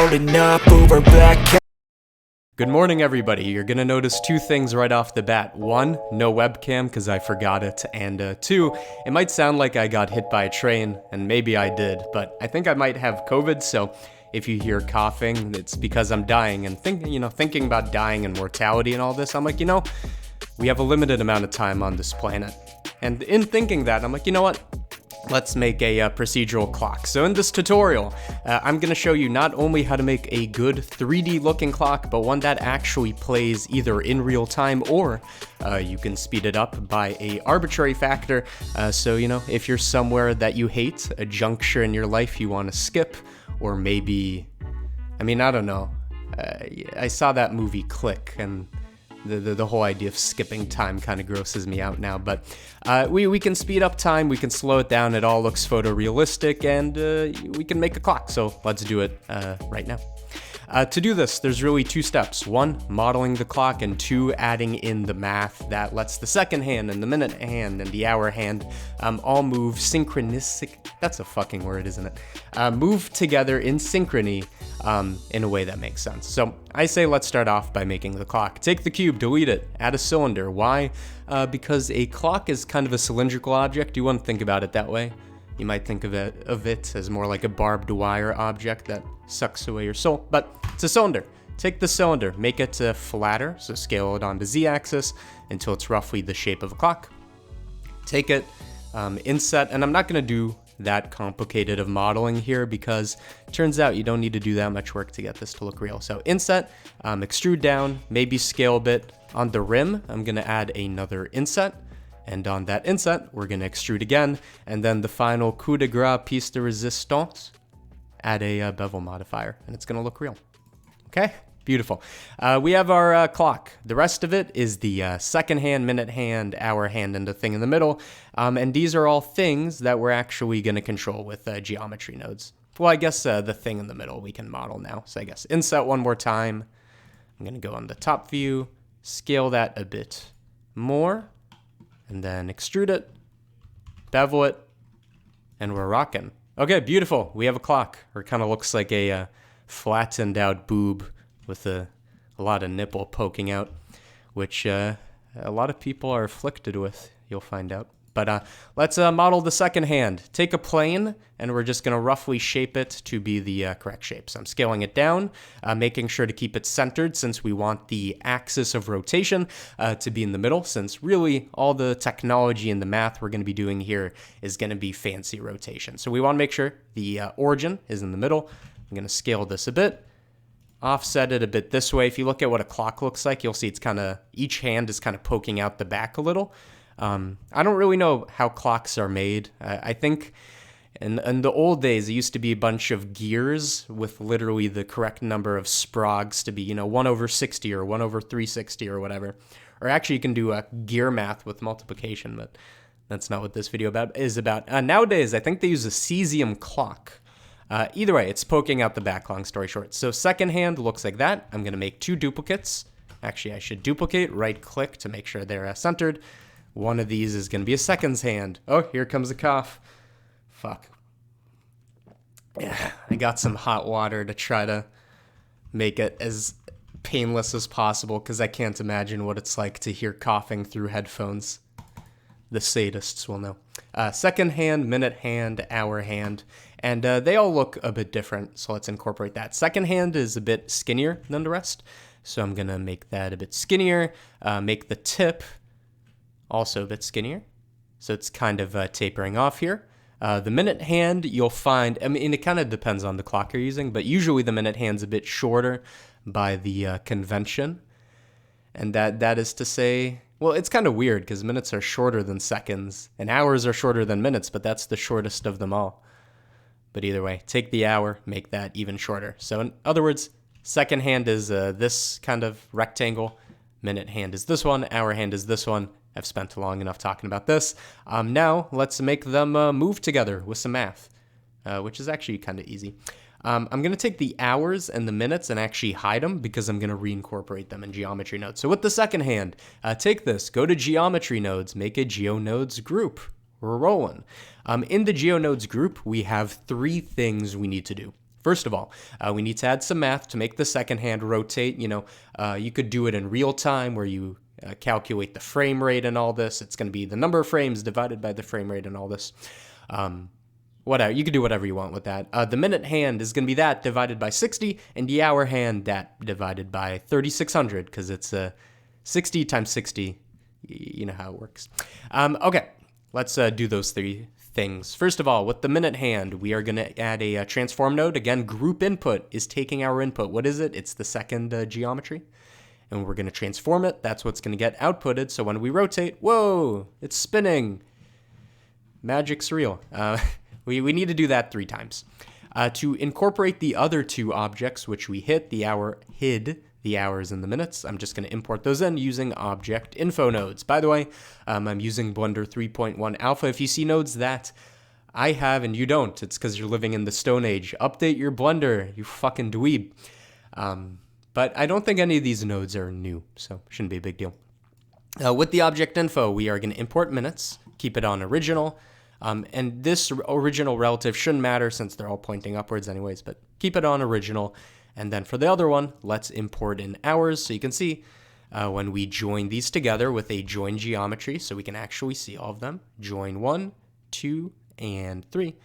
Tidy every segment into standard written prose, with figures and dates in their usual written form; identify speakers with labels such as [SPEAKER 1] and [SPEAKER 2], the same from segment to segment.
[SPEAKER 1] loading up over black.
[SPEAKER 2] Good morning, everybody. You're gonna notice two things right off the bat. One, no webcam because I forgot it, and two, it might sound like I got hit by a train, and maybe I did, but I think I might have COVID, so if you hear coughing, it's because I'm dying, and thinking about dying and mortality and all this, I'm like, we have a limited amount of time on this planet. And in thinking that, I'm like, you know what? Let's make a procedural clock. So in this tutorial, I'm going to show you not only how to make a good 3D looking clock, but one that actually plays either in real time or you can speed it up by a arbitrary factor. So, if you're somewhere that you hate, a juncture in your life you want to skip, or maybe, I don't know. I saw that movie Click, and the whole idea of skipping time kind of grosses me out now, but we can speed up time, we can slow it down, it all looks photorealistic, and we can make a clock, so let's do it right now. To do this, there's really two steps. One, modeling the clock, and two, adding in the math that lets the second hand and the minute hand and the hour hand all move synchronistic. That's a fucking word, isn't it? Move together in synchrony in a way that makes sense. So I say let's start off by making the clock. Take the cube, delete it, add a cylinder. Why? Because a clock is kind of a cylindrical object. You wouldn't think about it that way. You might think of it as more like a barbed wire object that sucks away your soul, but it's a cylinder. Take the cylinder, make it flatter, so scale it on the z-axis until it's roughly the shape of a clock. Take it, inset, and I'm not going to do that complicated of modeling here because it turns out you don't need to do that much work to get this to look real. So inset, extrude down, maybe scale a bit. On the rim, I'm going to add another inset. And on that inset, we're going to extrude again. And then the final coup de grace piece de resistance, add a bevel modifier, and it's going to look real. Okay, beautiful. We have our clock. The rest of it is the second hand, minute hand, hour hand, and the thing in the middle. And these are all things that we're actually going to control with geometry nodes. Well, I guess the thing in the middle we can model now. So I guess inset one more time. I'm going to go on the top view, scale that a bit more, and then extrude it, bevel it, and we're rocking. Okay, beautiful. We have a clock. Or it kind of looks like a flattened out boob with a lot of nipple poking out, which a lot of people are afflicted with, you'll find out. But let's model the second hand. Take a plane, and we're just going to roughly shape it to be the correct shape. So I'm scaling it down, making sure to keep it centered since we want the axis of rotation to be in the middle, since really all the technology and the math we're going to be doing here is going to be fancy rotation. So we want to make sure the origin is in the middle. I'm going to scale this a bit, offset it a bit this way. If you look at what a clock looks like, you'll see it's kind of, each hand is kind of poking out the back a little. I don't really know how clocks are made. I think in the old days, it used to be a bunch of gears with literally the correct number of sprogs to be, 1/60 or 1/360 or whatever. Or actually, you can do gear math with multiplication, but that's not what this video is about. Nowadays, I think they use a cesium clock. Either way, it's poking out the back, long story short. So second hand looks like that. I'm going to make two duplicates. Actually, I should duplicate, right-click to make sure they're centered. One of these is going to be a seconds hand. Oh, here comes a cough. Fuck. I got some hot water to try to make it as painless as possible because I can't imagine what it's like to hear coughing through headphones. The sadists will know. Second hand, minute hand, hour hand, and they all look a bit different, so let's incorporate that. Second hand is a bit skinnier than the rest, so I'm going to make that a bit skinnier, make the tip also a bit skinnier, so it's kind of tapering off here. The minute hand, you'll find, it kind of depends on the clock you're using, but usually the minute hand's a bit shorter by the convention, and that is to say, well, it's kind of weird because minutes are shorter than seconds, and hours are shorter than minutes, but that's the shortest of them all. But either way, take the hour, make that even shorter. So in other words, second hand is this kind of rectangle, minute hand is this one, hour hand is this one. I've spent long enough talking about this. Now, let's make them move together with some math, which is actually kind of easy. I'm going to take the hours and the minutes and actually hide them because I'm going to reincorporate them in geometry nodes. So with the second hand, take this, go to geometry nodes, make a geonodes group. We're rolling. In the geonodes group, we have three things we need to do. First of all, we need to add some math to make the second hand rotate. You could do it in real time where you calculate the frame rate and all this. It's going to be the number of frames divided by the frame rate and all this. Whatever, you can do whatever you want with that. The minute hand is going to be that divided by 60, and the hour hand that divided by 3600, because it's 60 times 60. You know how it works. Okay, let's do those three things. First of all, with the minute hand, we are going to add a transform node. Again, group input is taking our input. What is it? It's the second geometry. And we're going to transform it. That's what's going to get outputted. So when we rotate, whoa, it's spinning. Magic's real. We need to do that 3 times. To incorporate the other 2 objects, which we hid the hours and the minutes, I'm just going to import those in using object info nodes. By the way, I'm using Blender 3.1 alpha. If you see nodes that I have and you don't, it's because you're living in the Stone Age. Update your Blender, you fucking dweeb. But I don't think any of these nodes are new, so shouldn't be a big deal. With the object info, we are going to import minutes, keep it on original. And this original relative shouldn't matter since they're all pointing upwards anyways, but keep it on original. And then for the other one, let's import in hours. So you can see when we join these together with a join geometry, so we can actually see all of them. Join 1, 2, and 3.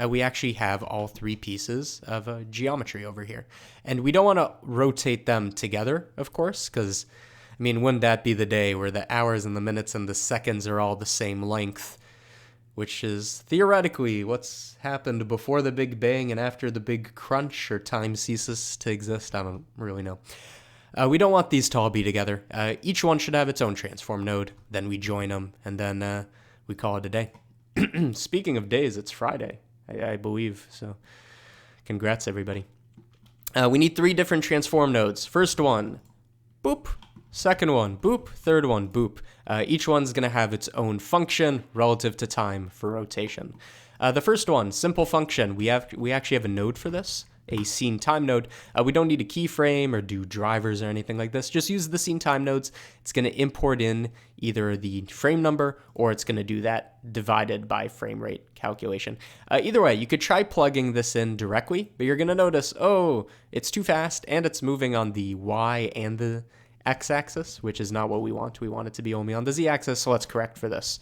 [SPEAKER 2] We actually have all 3 pieces of geometry over here. And we don't want to rotate them together, of course, because, wouldn't that be the day where the hours and the minutes and the seconds are all the same length? Which is theoretically what's happened before the Big Bang and after the Big Crunch, or time ceases to exist. I don't really know. We don't want these to all be together. Each one should have its own transform node. Then we join them, and then we call it a day. Speaking of days, it's Friday, I believe. So congrats, everybody. We need 3 different transform nodes. First one, boop. Second one, boop. Third one, boop. Each one's going to have its own function relative to time for rotation. The first one, simple function. We actually have a node for this, a scene time node. We don't need a keyframe or do drivers or anything like this. Just use the scene time nodes. It's going to import in either the frame number or it's going to do that divided by frame rate calculation. Either way, you could try plugging this in directly, but you're going to notice, oh, it's too fast and it's moving on the Y and the x-axis, which is not what we want. We want it to be only on the z-axis, so let's correct for this.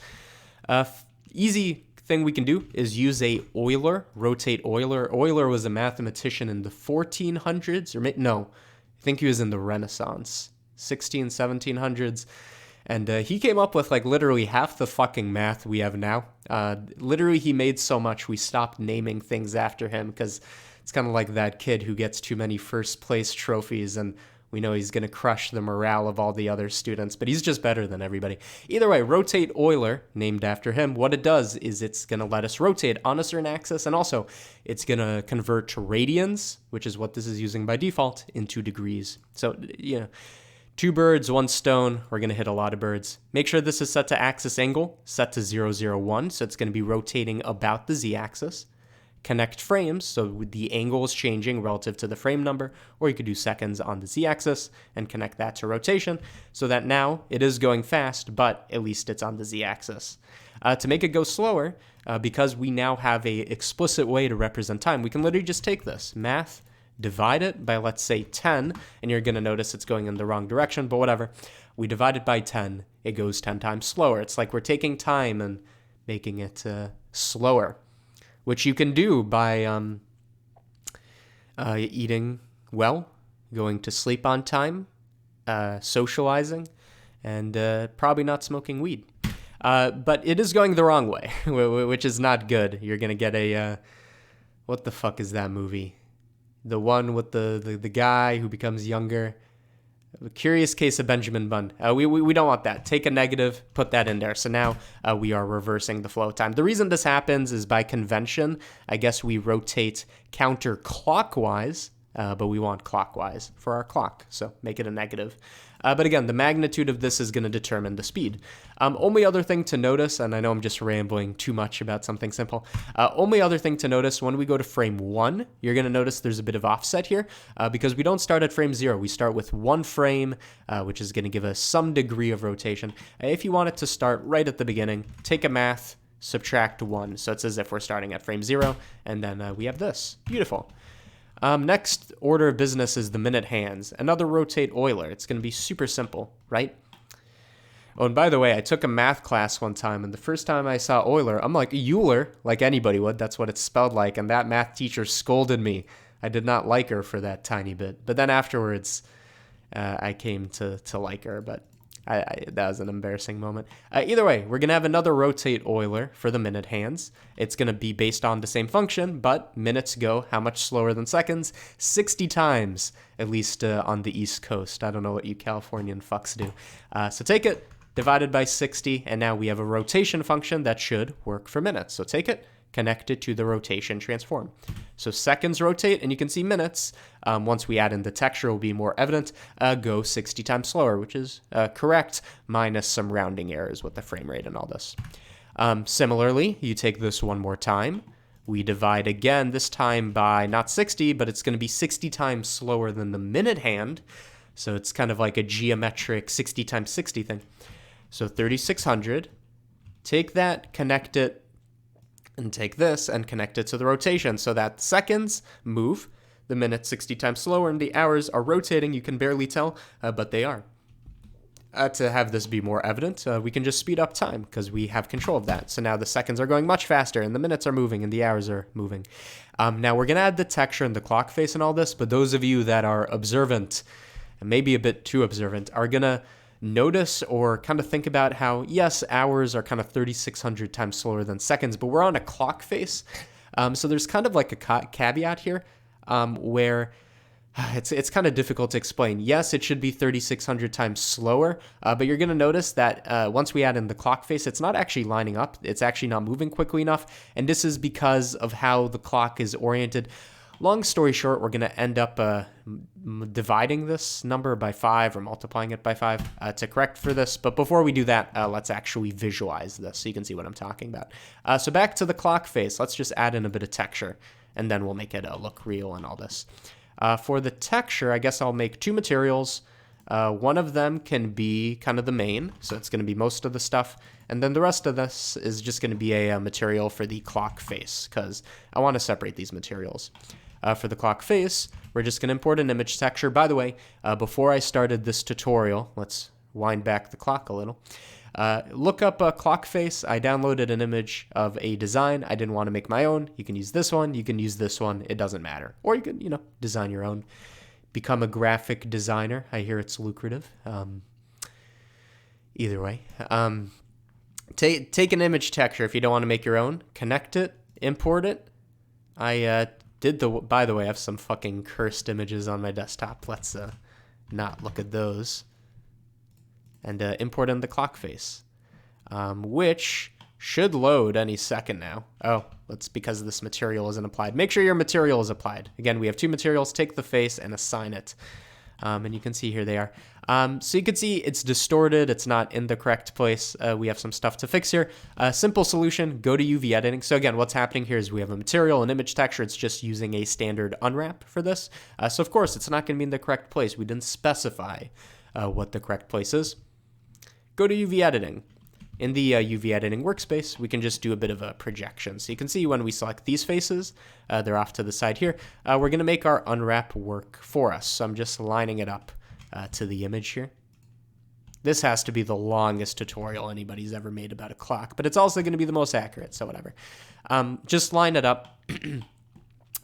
[SPEAKER 2] Easy thing we can do is use a Euler, rotate Euler. Euler was a mathematician in the 1400s, I think he was in the Renaissance, 1700s, and he came up with literally half the fucking math we have now. Literally, he made so much we stopped naming things after him because it's kind of like that kid who gets too many first place trophies and we know he's going to crush the morale of all the other students, but he's just better than everybody. Either way, rotate Euler, named after him, what it does is it's going to let us rotate on a certain axis, and also it's going to convert to radians, which is what this is using by default, into degrees. So, 2 birds, 1 stone. We're going to hit a lot of birds. Make sure this is set to axis angle, set to 001, so it's going to be rotating about the z-axis. Connect frames, so the angle is changing relative to the frame number, or you could do seconds on the z-axis and connect that to rotation, so that now it is going fast, but at least it's on the z-axis. To make it go slower, because we now have a explicit way to represent time, we can literally just take this, math, divide it by, let's say, 10, and you're going to notice it's going in the wrong direction, but whatever. We divide it by 10, it goes 10 times slower. It's like we're taking time and making it slower, which you can do by eating well, going to sleep on time, socializing, and probably not smoking weed. But it is going the wrong way, which is not good. You're going to get a, what the fuck is that movie? The one with the guy who becomes younger. A Curious Case of Benjamin Button. We don't want that. Take a negative, put that in there. So now we are reversing the flow of time. The reason this happens is by convention. I guess we rotate counterclockwise, but we want clockwise for our clock. So make it a negative. But again, the magnitude of this is going to determine the speed. Only other thing to notice, and I know I'm just rambling too much about something simple. Only other thing to notice, when we go to frame 1, you're going to notice there's a bit of offset here because we don't start at frame 0. We start with 1 frame, which is going to give us some degree of rotation. If you want it to start right at the beginning, take a math, subtract 1. So it's as if we're starting at frame 0, and then we have this. Beautiful. Next order of business is the minute hands. Another rotate Euler. It's going to be super simple, right? Oh, and by the way, I took a math class one time, and the first time I saw Euler, I'm like, Euler, like anybody would. That's what it's spelled like. And that math teacher scolded me. I did not like her for that tiny bit. But then afterwards, I came to like her, but that was an embarrassing moment. Either way, we're going to have another rotate Euler for the minute hands. It's going to be based on the same function, but minutes go how much slower than seconds? 60 times, at least on the East Coast. I don't know what you Californian fucks do. So take it, divided by 60, and now we have a rotation function that should work for minutes. So take it, connect it to the rotation transform. So seconds rotate, and you can see minutes, once we add in the texture, will be more evident, go 60 times slower, which is correct, minus some rounding errors with the frame rate and all this. Similarly, you take this one more time. We divide again, this time by not 60, but it's going to be 60 times slower than the minute hand. So it's kind of like a geometric 60 times 60 thing. So 3600, take that, connect it, and take this and connect it to the rotation so that seconds move, the minutes 60 times slower, and the hours are rotating. You can barely tell, but they are. To have this be more evident, we can just speed up time because we have control of that. So now the seconds are going much faster, and the minutes are moving, and the hours are moving. Now we're going to add the texture and the clock face and all this, but those of you that are observant, and maybe a bit too observant, are going to notice or kind of think about how, yes, hours are kind of 3,600 times slower than seconds, but we're on a clock face. So there's kind of like a caveat here where it's kind of difficult to explain. Yes, it should be 3,600 times slower, but you're going to notice that once we add in the clock face, it's not actually lining up. It's actually not moving quickly enough, and this is because of how the clock is oriented. Long story short, we're going to end up dividing this number by 5 or multiplying it by 5 to correct for this. But before we do that, let's actually visualize this so you can see what I'm talking about. So back to the clock face, let's just add in a bit of texture, and then we'll make it look real and all this. For the texture, I guess I'll make 2 materials. One of them can be kind of the main, so it's going to be most of the stuff. And then the rest of this is just going to be a material for the clock face, because I want to separate these materials. For the clock face, we're just going to import an image texture. By the way, before I started this tutorial, let's wind back the clock a little. Look up a clock face. I downloaded an image of a design. I didn't want to make my own. You can use this one. You can use this one. It doesn't matter. Or you can, design your own. Become a graphic designer. I hear it's lucrative. Either way. Take an image texture if you don't want to make your own. Connect it. Import it. By the way, I have some fucking cursed images on my desktop. Let's not look at those. And import in the clock face, which should load any second now. Oh, that's because this material isn't applied. Make sure your material is applied. Again, we have 2 materials. Take the face and assign it. And you can see here they are. So you can see it's distorted. It's not in the correct place. We have some stuff to fix here. Simple solution, go to UV editing. So again, what's happening here is we have a material, an image texture. It's just using a standard unwrap for this. So of course, it's not going to be in the correct place. We didn't specify what the correct place is. Go to UV editing. In the UV editing workspace, we can just do a bit of a projection. So you can see when we select these faces, they're off to the side here. We're going to make our unwrap work for us. So I'm just lining it up to the image here. This has to be the longest tutorial anybody's ever made about a clock, but it's also going to be the most accurate, so whatever. Just line it up,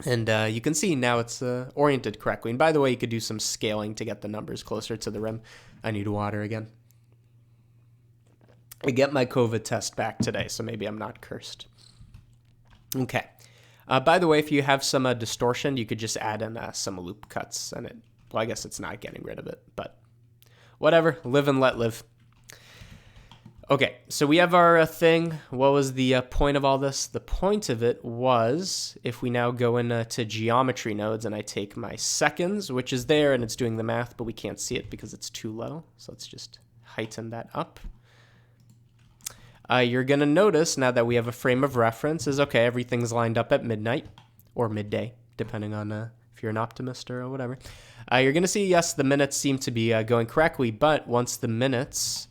[SPEAKER 2] and you can see now it's oriented correctly. And by the way, you could do some scaling to get the numbers closer to the rim. I need water again. I get my COVID test back today, so maybe I'm not cursed. Okay. By the way, if you have some distortion, you could just add in some loop cuts, and I guess it's not getting rid of it, but whatever. Live and let live. Okay, so we have our thing. What was the point of all this? The point of it was, if we now go into geometry nodes and I take my seconds, which is there, and it's doing the math, but we can't see it because it's too low. So let's just heighten that up. You're going to notice now that we have a frame of reference is, okay, everything's lined up at midnight or midday, depending on if you're an optimist or whatever. You're going to see, yes, the minutes seem to be going correctly, but once the minutes,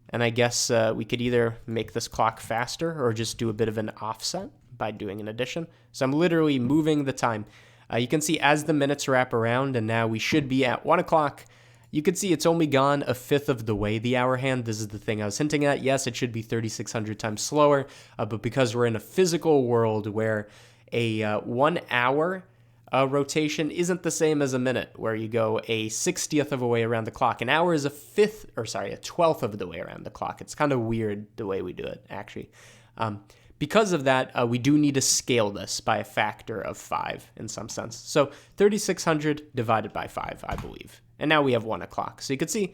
[SPEAKER 2] and I guess we could either make this clock faster or just do a bit of an offset by doing an addition. So I'm literally moving the time. You can see as the minutes wrap around, and now we should be at 1 o'clock. You can see it's only gone a fifth of the way, the hour hand. This is the thing I was hinting at. Yes, it should be 3,600 times slower, but because we're in a physical world where a 1 hour rotation isn't the same as a minute, where you go a 60th of a way around the clock. An hour is a 12th of the way around the clock. It's kind of weird the way we do it, actually. Because of that, we do need to scale this by a factor of 5 in some sense. So 3,600 divided by 5, I believe. And now we have 1 o'clock. So you can see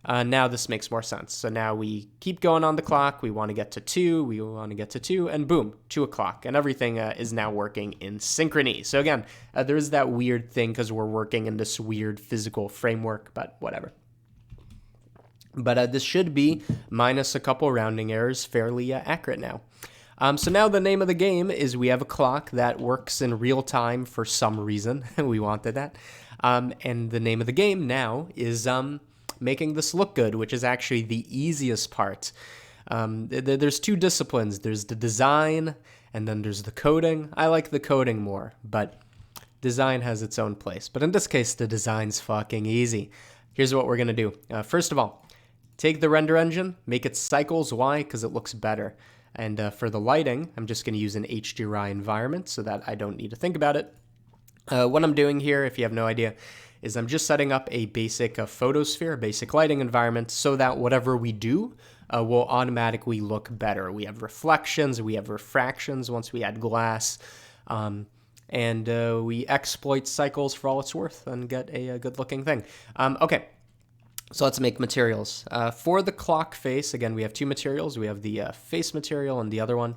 [SPEAKER 2] now this makes more sense. So now we keep going on the clock. We want to get to 2. We want to get to 2. And boom, 2 o'clock. And everything is now working in synchrony. So again, there is that weird thing because we're working in this weird physical framework, but whatever. But this should be, minus a couple rounding errors, fairly accurate now. So now the name of the game is we have a clock that works in real time for some reason. We wanted that. And the name of the game now is making this look good, which is actually the easiest part. There's 2 disciplines. There's the design, and then there's the coding. I like the coding more, but design has its own place. But in this case, the design's fucking easy. Here's what we're going to do. First of all, take the render engine, make it cycles Y because it looks better. And for the lighting, I'm just going to use an HDRI environment so that I don't need to think about it. What I'm doing here, if you have no idea, is I'm just setting up a basic photosphere, basic lighting environment, so that whatever we do will automatically look better. We have reflections, we have refractions once we add glass, and we exploit cycles for all it's worth and get a good-looking thing. Okay. So let's make materials. For the clock face, again, we have 2 materials. We have the face material and the other one.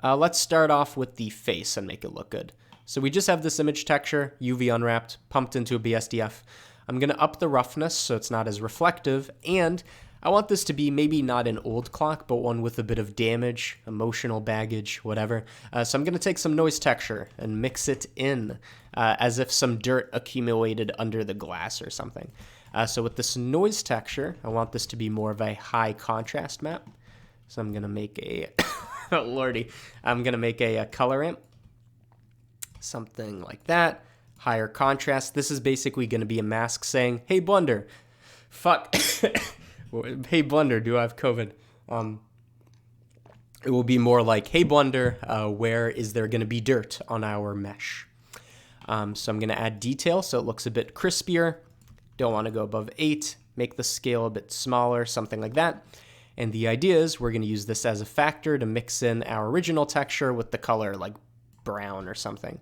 [SPEAKER 2] Let's start off with the face and make it look good. So we just have this image texture, UV unwrapped, pumped into a BSDF. I'm going to up the roughness so it's not as reflective, and I want this to be maybe not an old clock, but one with a bit of damage, emotional baggage, whatever. So I'm going to take some noise texture and mix it in as if some dirt accumulated under the glass or something. So with this noise texture, I want this to be more of a high contrast map. So I'm going to make a, oh lordy, I'm going to make a color ramp. Something like that. Higher contrast. This is basically going to be a mask saying, hey Blender, fuck, hey Blender, do I have COVID? It will be more like, hey Blender, where is there going to be dirt on our mesh? So I'm going to add detail so it looks a bit crispier. Don't want to go above 8, make the scale a bit smaller, something like that. And the idea is we're going to use this as a factor to mix in our original texture with the color like brown or something.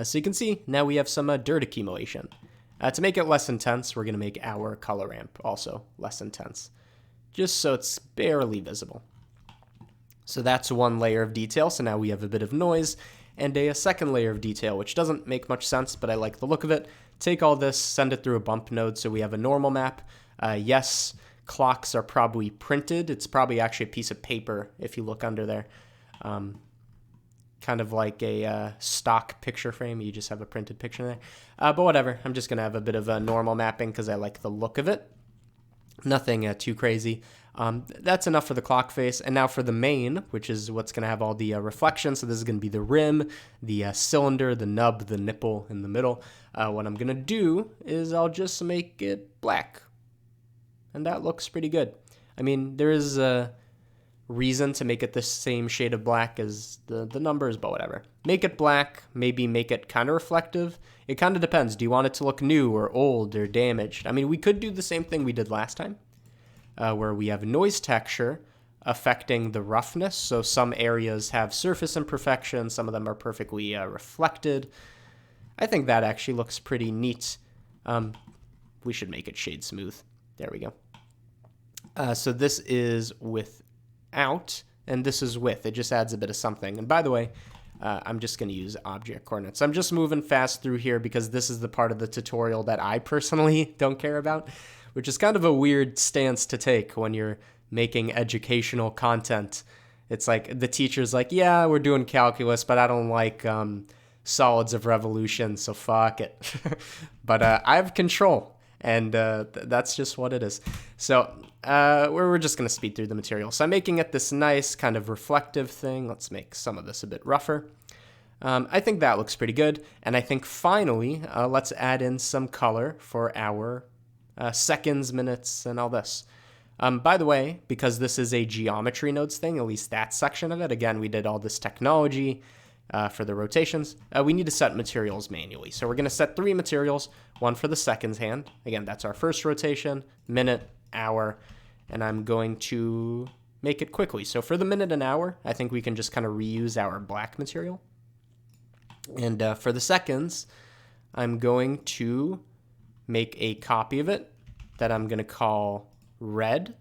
[SPEAKER 2] So you can see now we have some dirt accumulation. To make it less intense, we're going to make our color ramp also less intense, just so it's barely visible. So that's one layer of detail. So now we have a bit of noise and a second layer of detail, which doesn't make much sense, but I like the look of it. Take all this, send it through a bump node so we have a normal map. Yes, clocks are probably printed. It's probably actually a piece of paper if you look under there. Kind of like a stock picture frame. You just have a printed picture there. But whatever, I'm just going to have a bit of a normal mapping because I like the look of it. Nothing too crazy. That's enough for the clock face. And now for the main, which is what's going to have all the reflections. So this is going to be the rim, the cylinder, the nub, the nipple in the middle. What I'm going to do is I'll just make it black. And that looks pretty good. I mean, there is a reason to make it the same shade of black as the numbers, but whatever. Make it black, maybe make it kind of reflective. It kind of depends. Do you want it to look new or old or damaged? I mean, we could do the same thing we did last time, where we have noise texture affecting the roughness. So some areas have surface imperfection, some of them are perfectly reflected. I think that actually looks pretty neat. We should make it shade smooth. There we go. So this is without, and this is with. It just adds a bit of something. And by the way, I'm just going to use object coordinates. I'm just moving fast through here because this is the part of the tutorial that I personally don't care about, which is kind of a weird stance to take when you're making educational content. It's like the teacher's like, yeah, we're doing calculus, but I don't like solids of revolution, so fuck it. But I have control. And that's just what it is. So we're just going to speed through the material. So I'm making it this nice kind of reflective thing. Let's make some of this a bit rougher. I think that looks pretty good. And I think finally, let's add in some color for our seconds, minutes, and all this. By the way, because this is a geometry nodes thing, at least that section of it, again, we did all this technology for the rotations. We need to set materials manually. So we're going to set 3 materials, one for the seconds hand. Again, that's our first rotation, minute, hour, and I'm going to make it quickly. So for the minute and hour, I think we can just kind of reuse our black material. And for the seconds, I'm going to make a copy of it that I'm going to call red.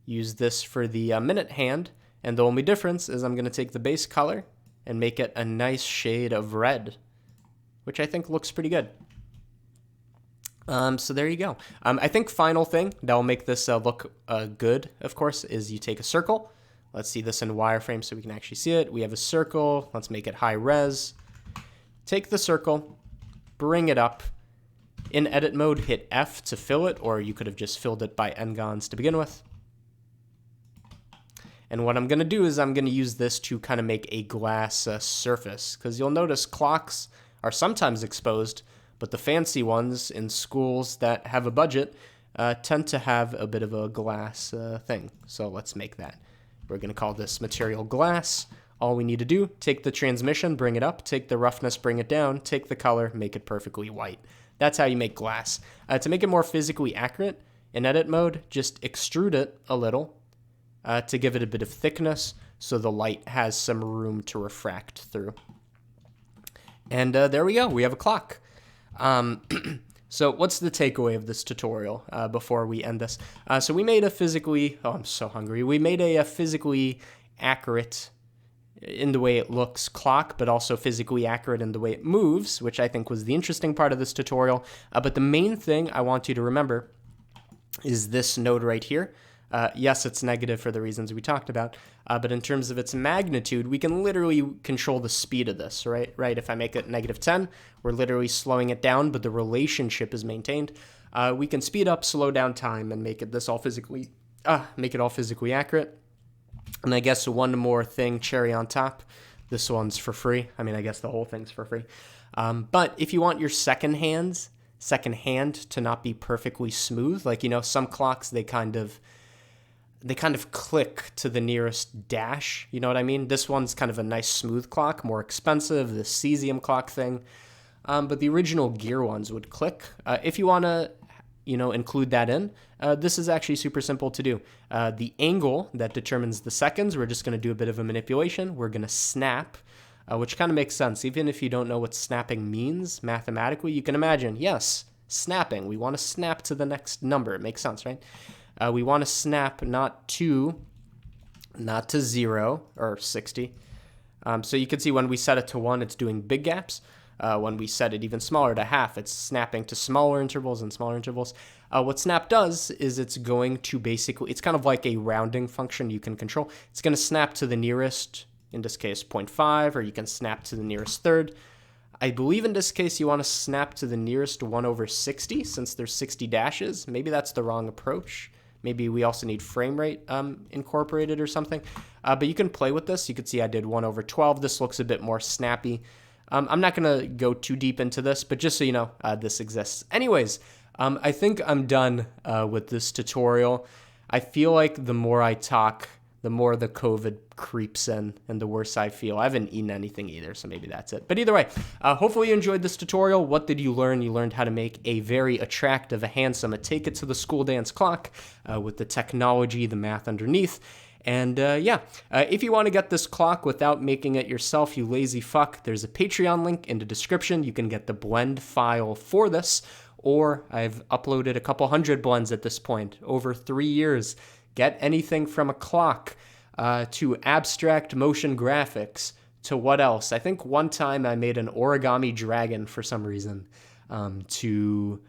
[SPEAKER 2] Use this for the minute hand, and the only difference is I'm going to take the base color and make it a nice shade of red, which I think looks pretty good. So there you go. I think final thing that will make this look good, of course, is you take a circle. Let's see this in wireframe so we can actually see it. We have a circle. Let's make it high res. Take the circle, bring it up. In edit mode, hit F to fill it, or you could have just filled it by n-gons to begin with. And what I'm going to do is I'm going to use this to kind of make a glass surface, because you'll notice clocks are sometimes exposed, but the fancy ones in schools that have a budget tend to have a bit of a glass thing. So let's make that. We're going to call this material glass. All we need to do, take the transmission, bring it up, take the roughness, bring it down, take the color, make it perfectly white. That's how you make glass. To make it more physically accurate, in edit mode, just extrude it a little to give it a bit of thickness so the light has some room to refract through. And there we go, we have a clock. So what's the takeaway of this tutorial before we end this? So we made a physically, oh, I'm so hungry. We made a physically accurate in the way it looks clock, but also physically accurate in the way it moves, which I think was the interesting part of this tutorial. But the main thing I want you to remember is this node right here. Yes, it's negative for the reasons we talked about, but in terms of its magnitude, we can literally control the speed of this, right? If I make it -10, we're literally slowing it down, but the relationship is maintained. We can speed up, slow down time, and make it all physically accurate. And I guess one more thing, cherry on top, this one's for free. I mean, I guess the whole thing's for free. But if you want your second hand to not be perfectly smooth, like, some clocks, they kind of click to the nearest dash. You know what I mean? This one's kind of a nice smooth clock, more expensive, the cesium clock thing. But the original gear ones would click. If you want to, include that in, this is actually super simple to do. The angle that determines the seconds, we're just going to do a bit of a manipulation. We're going to snap, which kind of makes sense. Even if you don't know what snapping means mathematically, you can imagine, yes, snapping. We want to snap to the next number. It makes sense, right? We want to snap not to 0 or 60. So you can see when we set it to 1, it's doing big gaps. When we set it even smaller to half, it's snapping to smaller intervals and smaller intervals. What snap does is it's going to it's kind of like a rounding function you can control. It's going to snap to the nearest, in this case, 0.5, or you can snap to the nearest third. I believe in this case you want to snap to the nearest 1/60 since there's 60 dashes. Maybe that's the wrong approach. Maybe we also need frame rate incorporated or something. But you can play with this. You can see I did 1/12. This looks a bit more snappy. I'm not going to go too deep into this, but just so you know, this exists. Anyways, I think I'm done with this tutorial. I feel like the more I talk, the more the COVID creeps in and the worse I feel. I haven't eaten anything either, so maybe that's it. But either way, hopefully you enjoyed this tutorial. What did you learn? You learned how to make a very attractive, a handsome, a take it to the school dance clock with the technology, the math underneath. And if you want to get this clock without making it yourself, you lazy fuck, there's a Patreon link in the description. You can get the blend file for this, or I've uploaded a couple hundred blends at this point, over 3 years. Get anything from a clock to abstract motion graphics to what else? I think one time I made an origami dragon for some reason to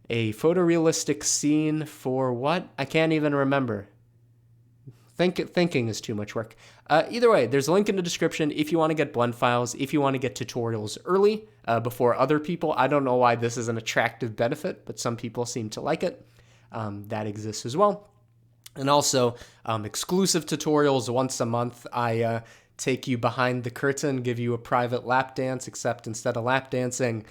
[SPEAKER 2] a photorealistic scene for what? I can't even remember. Thinking is too much work. Either way, there's a link in the description if you want to get blend files, if you want to get tutorials early before other people. I don't know why this is an attractive benefit, but some people seem to like it. That exists as well. And also exclusive tutorials once a month. I take you behind the curtain, give you a private lap dance, except instead of lap dancing,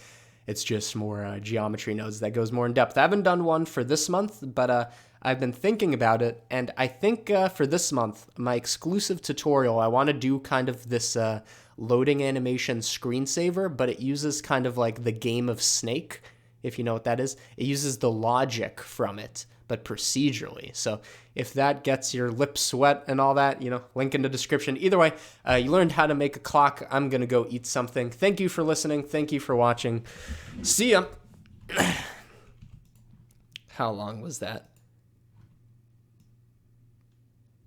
[SPEAKER 2] it's just more geometry nodes that goes more in depth. I haven't done one for this month, but I've been thinking about it, and I think for this month, my exclusive tutorial, I want to do kind of this loading animation screensaver, but it uses kind of like the game of Snake, if you know what that is. It uses the logic from it, but procedurally. So if that gets your lips wet and all that, link in the description. Either way, you learned how to make a clock. I'm going to go eat something. Thank you for listening. Thank you for watching. See ya. How long was that?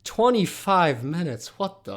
[SPEAKER 2] 25 minutes. What the?